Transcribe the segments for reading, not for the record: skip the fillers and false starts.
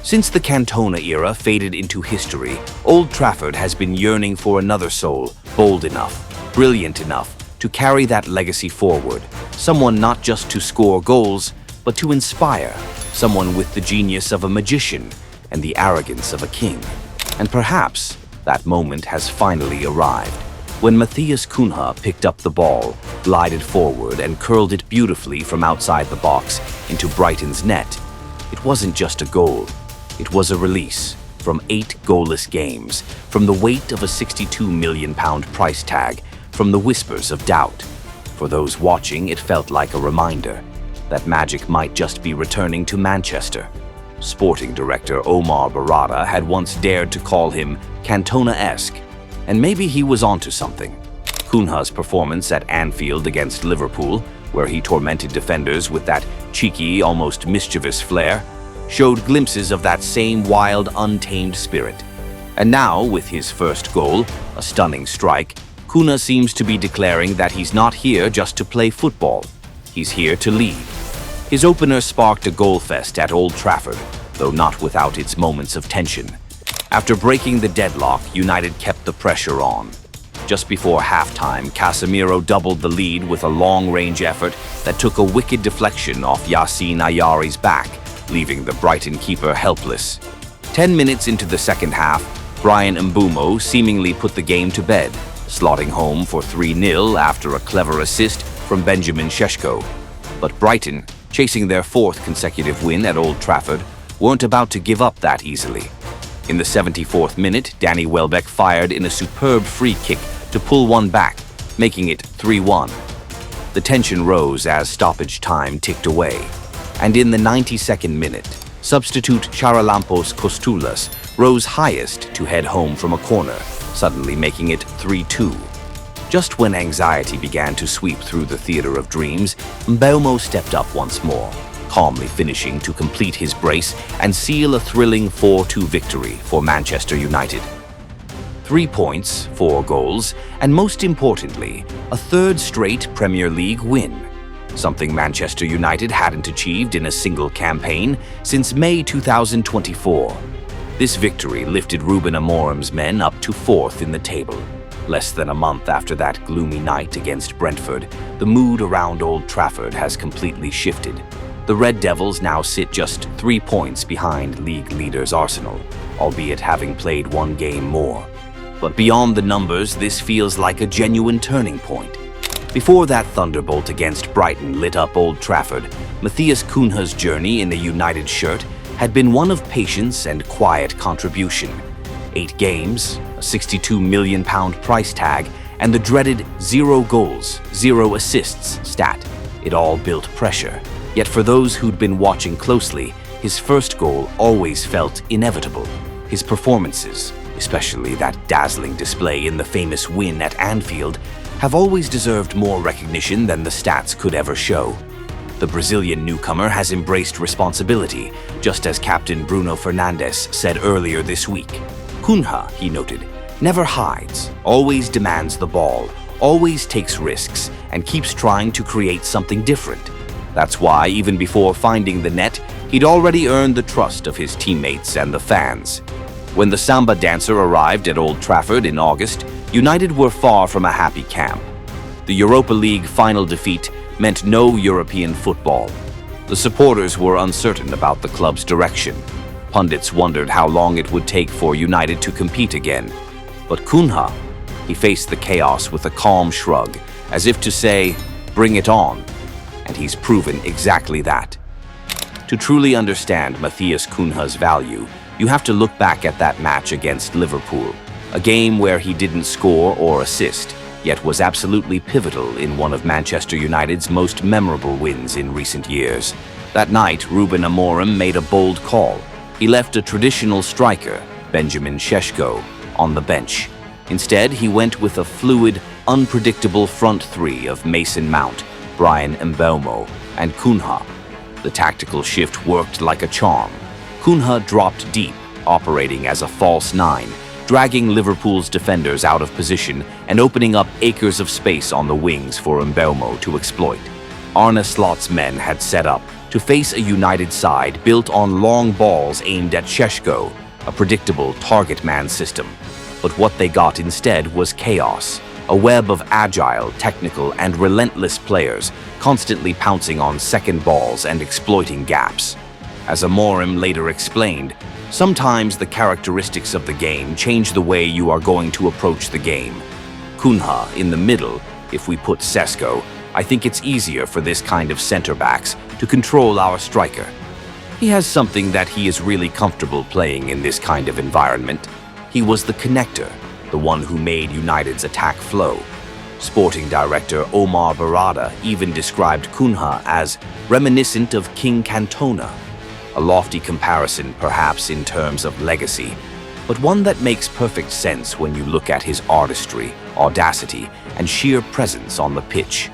Since the Cantona era faded into history, Old Trafford has been yearning for another soul, bold enough, brilliant enough, to carry that legacy forward. Someone not just to score goals, but to inspire. Someone with the genius of a magician and the arrogance of a king. And perhaps that moment has finally arrived. When Matheus Cunha picked up the ball, glided forward and curled it beautifully from outside the box into Brighton's net, it wasn't just a goal. It was a release from 8 goalless games, from the weight of a £62 million price tag, from the whispers of doubt. For those watching, it felt like a reminder that magic might just be returning to Manchester. Sporting director Omar Barada had once dared to call him Cantona-esque, and maybe he was onto something. Cunha's performance at Anfield against Liverpool, where he tormented defenders with that cheeky, almost mischievous flair, showed glimpses of that same wild, untamed spirit. And now, with his first goal, a stunning strike, Cunha seems to be declaring that he's not here just to play football. He's here to lead. His opener sparked a goal fest at Old Trafford, though not without its moments of tension. After breaking the deadlock, United kept the pressure on. Just before halftime, Casemiro doubled the lead with a long-range effort that took a wicked deflection off Yassine Ayari's back, leaving the Brighton keeper helpless. 10 minutes into the second half, Rúben Amorim seemingly put the game to bed, slotting home for 3-0 after a clever assist from Benjamin Šeško. But Brighton, chasing their 4th consecutive win at Old Trafford, weren't about to give up that easily. In the 74th minute, Danny Welbeck fired in a superb free kick to pull one back, making it 3-1. The tension rose as stoppage time ticked away, and in the 92nd minute, substitute Charalampos Kostulas rose highest to head home from a corner, suddenly making it 3-2. Just when anxiety began to sweep through the theater of dreams, Mbeumo stepped up once more, calmly finishing to complete his brace and seal a thrilling 4-2 victory for Manchester United. 3 points, 4 goals, and most importantly, a 3rd straight Premier League win. Something Manchester United hadn't achieved in a single campaign since May 2024. This victory lifted Rúben Amorim's men up to 4th in the table. Less than a month after that gloomy night against Brentford, the mood around Old Trafford has completely shifted. The Red Devils now sit just 3 points behind league leaders Arsenal, albeit having played 1 game more. But beyond the numbers, this feels like a genuine turning point. Before that thunderbolt against Brighton lit up Old Trafford, Matheus Cunha's journey in the United shirt had been one of patience and quiet contribution. 8 games, a £62 million price tag, and the dreaded 0 goals, 0 assists stat. It all built pressure. Yet for those who'd been watching closely, his first goal always felt inevitable. His performances, especially that dazzling display in the famous win at Anfield, have always deserved more recognition than the stats could ever show. The Brazilian newcomer has embraced responsibility, just as captain Bruno Fernandes said earlier this week. Cunha, he noted, never hides, always demands the ball, always takes risks, and keeps trying to create something different. That's why, even before finding the net, he'd already earned the trust of his teammates and the fans. When the Samba dancer arrived at Old Trafford in August, United were far from a happy camp. The Europa League final defeat meant no European football. The supporters were uncertain about the club's direction. Pundits wondered how long it would take for United to compete again. But Cunha, he faced the chaos with a calm shrug, as if to say, "Bring it on." And he's proven exactly that. To truly understand Matheus Cunha's value, you have to look back at that match against Liverpool, a game where he didn't score or assist, yet was absolutely pivotal in one of Manchester United's most memorable wins in recent years. That night, Rúben Amorim made a bold call. He left a traditional striker, Benjamin Šeško, on the bench. Instead, he went with a fluid, unpredictable front three of Mason Mount, Rúben Amorim, and Cunha. The tactical shift worked like a charm. Cunha dropped deep, operating as a false 9, dragging Liverpool's defenders out of position and opening up acres of space on the wings for Mbeumo to exploit. Arne Slot's men had set up, to face a United side built on long balls aimed at Šeško, a predictable target man system. But what they got instead was chaos, a web of agile, technical, and relentless players constantly pouncing on second balls and exploiting gaps. As Amorim later explained, sometimes the characteristics of the game change the way you are going to approach the game. Cunha in the middle, if we put Šeško, I think it's easier for this kind of center-backs to control our striker. He has something that he is really comfortable playing in this kind of environment. He was the connector, the one who made United's attack flow. Sporting director Omar Barada even described Cunha as reminiscent of King Cantona, a lofty comparison perhaps in terms of legacy, but one that makes perfect sense when you look at his artistry, audacity, and sheer presence on the pitch.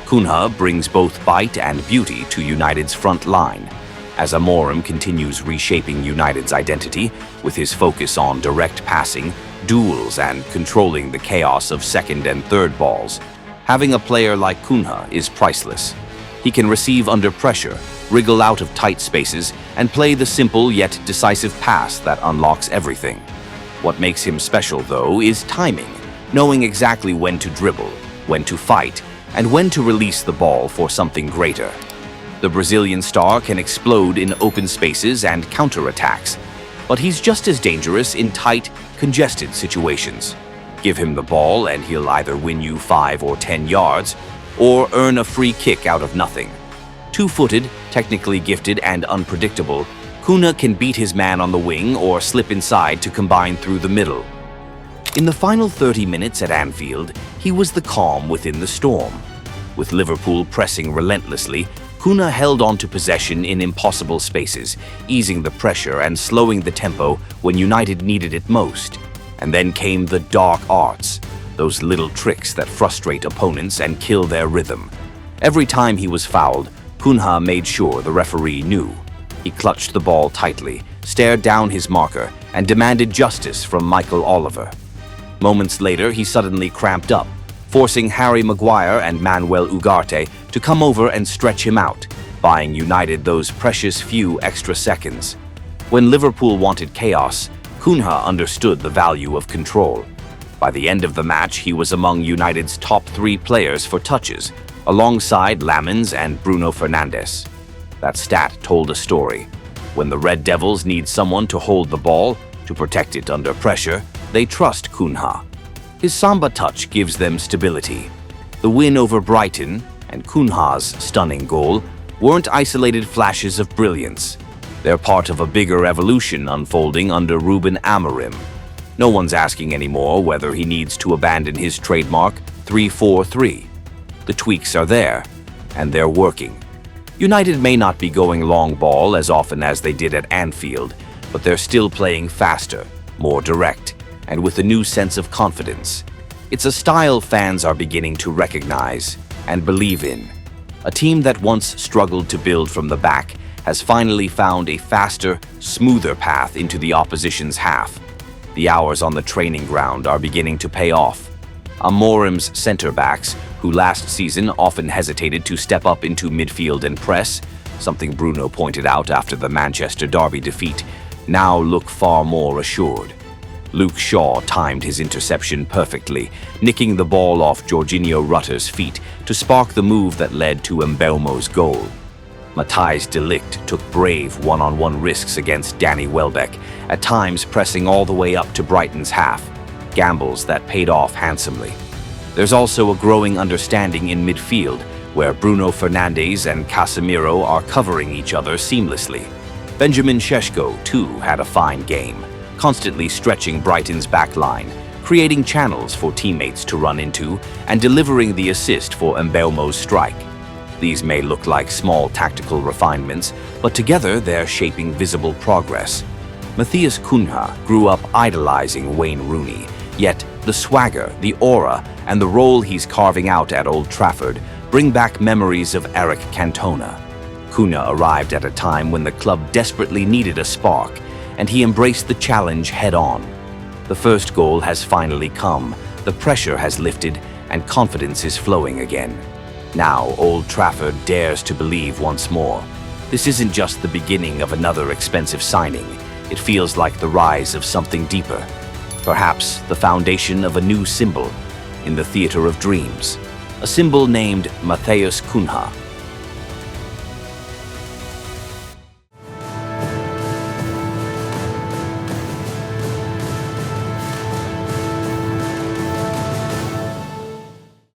Cunha brings both bite and beauty to United's front line, as Amorim continues reshaping United's identity with his focus on direct passing, duels, and controlling the chaos of second and third balls. Having a player like Cunha is priceless. He can receive under pressure, wriggle out of tight spaces, and play the simple yet decisive pass that unlocks everything. What makes him special, though, is timing, knowing exactly when to dribble, when to fight, and when to release the ball for something greater. The Brazilian star can explode in open spaces and counterattacks, but he's just as dangerous in tight, congested situations. Give him the ball and he'll either win you 5 or 10 yards, or earn a free kick out of nothing. Two-footed, technically gifted, and unpredictable, Cunha can beat his man on the wing or slip inside to combine through the middle. In the final 30 minutes at Anfield, he was the calm within the storm. With Liverpool pressing relentlessly, Cunha held on to possession in impossible spaces, easing the pressure and slowing the tempo when United needed it most. And then came the dark arts, those little tricks that frustrate opponents and kill their rhythm. Every time he was fouled, Cunha made sure the referee knew. He clutched the ball tightly, stared down his marker, and demanded justice from Michael Oliver. Moments later, he suddenly cramped up, forcing Harry Maguire and Manuel Ugarte to come over and stretch him out, buying United those precious few extra seconds. When Liverpool wanted chaos, Cunha understood the value of control. By the end of the match, he was among United's top 3 players for touches, alongside Lamens and Bruno Fernandes. That stat told a story. When the Red Devils need someone to hold the ball, to protect it under pressure, they trust Cunha. His Samba touch gives them stability. The win over Brighton, and Cunha's stunning goal, weren't isolated flashes of brilliance. They're part of a bigger evolution unfolding under Rúben Amorim. No one's asking anymore whether he needs to abandon his trademark 3-4-3. The tweaks are there, and they're working. United may not be going long ball as often as they did at Anfield, but they're still playing faster, more direct, and with a new sense of confidence. It's a style fans are beginning to recognize and believe in. A team that once struggled to build from the back has finally found a faster, smoother path into the opposition's half. The hours on the training ground are beginning to pay off. Amorim's center-backs, who last season often hesitated to step up into midfield and press, something Bruno pointed out after the Manchester Derby defeat, now look far more assured. Luke Shaw timed his interception perfectly, nicking the ball off Jorginho Rutter's feet to spark the move that led to Mbeumo's goal. Matthijs de Ligt took brave one-on-one risks against Danny Welbeck, at times pressing all the way up to Brighton's half, gambles that paid off handsomely. There's also a growing understanding in midfield, where Bruno Fernandes and Casemiro are covering each other seamlessly. Benjamin Šeško, too, had a fine game, constantly stretching Brighton's back line, creating channels for teammates to run into, and delivering the assist for Mbeumo's strike. These may look like small tactical refinements, but together they're shaping visible progress. Matheus Cunha grew up idolizing Wayne Rooney, yet the swagger, the aura, and the role he's carving out at Old Trafford bring back memories of Eric Cantona. Cunha arrived at a time when the club desperately needed a spark, and he embraced the challenge head-on. The first goal has finally come, the pressure has lifted, and confidence is flowing again. Now Old Trafford dares to believe once more. This isn't just the beginning of another expensive signing. It feels like the rise of something deeper. Perhaps the foundation of a new symbol in the theater of dreams. A symbol named Matheus Cunha.